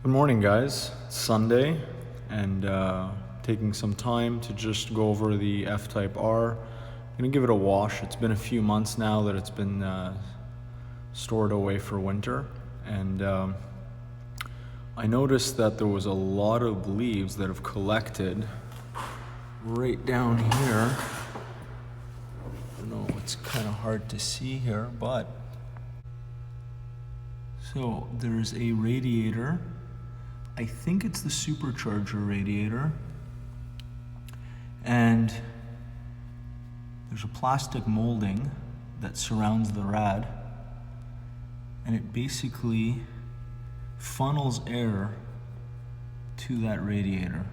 Good morning, guys. It's Sunday, and taking some time to just go over the F-Type R. I'm gonna give it a wash. It's been a few months now that it's been stored away for winter, and I noticed that there was a lot of leaves that have collected right down here. I don't know, it's kind of hard to see here, but so there's a radiator. I think it's the supercharger radiator, and there's a plastic molding that surrounds the rad, and it basically funnels air to that radiator.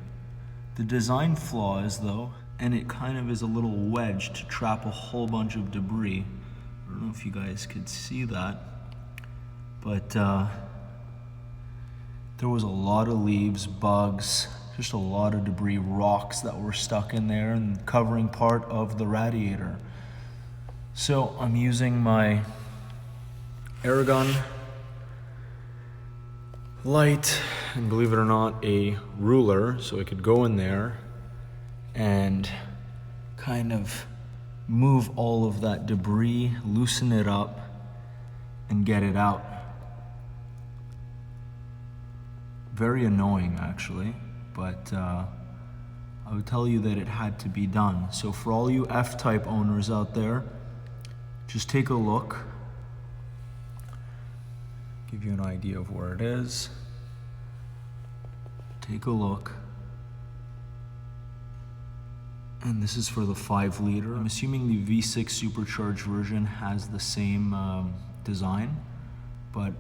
The design flaw is though, and it kind of is a little wedge to trap a whole bunch of debris. I don't know if you guys could see that, but there was a lot of leaves, bugs, just a lot of debris, rocks that were stuck in there and covering part of the radiator. So I'm using my air gun light and, believe it or not, a ruler, so I could go in there and kind of move all of that debris, loosen it up, and get it out. Very annoying, actually, but I would tell you that it had to be done. So for all you F-Type owners out there, just take a look. Give you an idea of where it is. Take a look. And this is for the 5-liter. I'm assuming the V6 supercharged version has the same design, but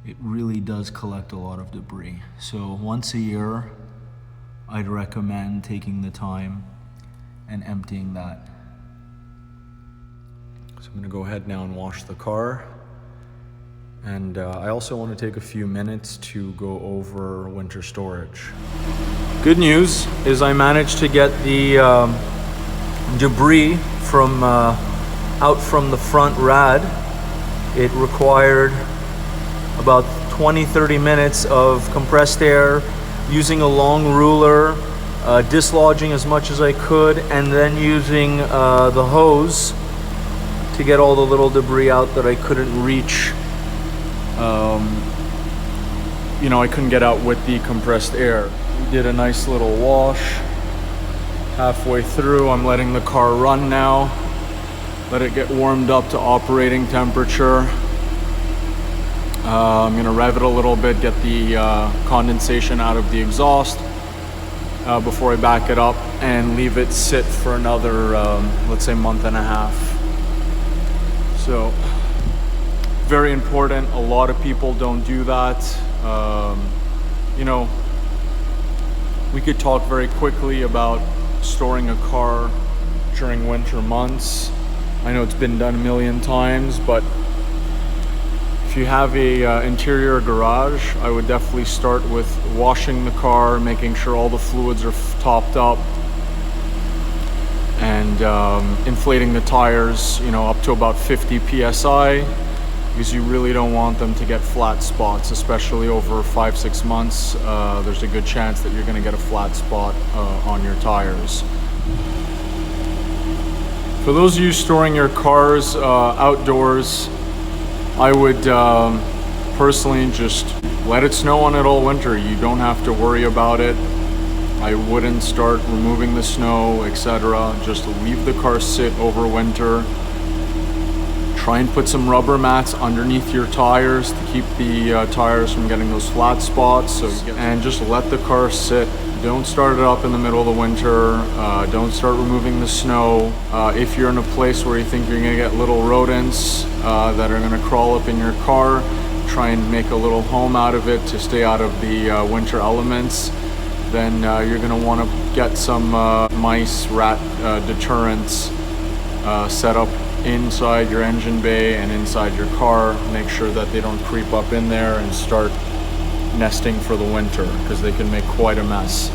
it really does collect a lot of debris. So once a year, I'd recommend taking the time and emptying that. So I'm gonna go ahead now and wash the car. And I also want to take a few minutes to go over winter storage. Good news is I managed to get the debris from out from the front rad. It required about 20-30 minutes of compressed air, using a long ruler, dislodging as much as I could, and then using the hose to get all the little debris out that I couldn't reach. I couldn't get out with the compressed air. We did a nice little wash. Halfway through, I'm letting the car run now. Let it get warmed up to operating temperature. I'm gonna rev it a little bit, get the condensation out of the exhaust before I back it up and leave it sit for another, let's say, month and a half. So, very important. A lot of people don't do that. We could talk very quickly about storing a car during winter months. I know it's been done a million times, but if you have a interior garage, I would definitely start with washing the car, making sure all the fluids are topped up, and inflating the tires, up to about 50 psi, because you really don't want them to get flat spots, especially over 5-6 months. There's a good chance that you're going to get a flat spot on your tires. For those of you storing your cars outdoors, I would personally just let it snow on it all winter. You don't have to worry about it. I wouldn't start removing the snow, etc. Just leave the car sit over winter. Try and put some rubber mats underneath your tires to keep the tires from getting those flat spots. And just let the car sit. Don't start it up in the middle of the winter. Don't start removing the snow. If you're in a place where you think you're gonna get little rodents that are gonna crawl up in your car, try and make a little home out of it to stay out of the winter elements. Then you're gonna wanna get some mice, rat deterrents set up inside your engine bay and inside your car. Make sure that they don't creep up in there and start nesting for the winter, because they can make quite a mess.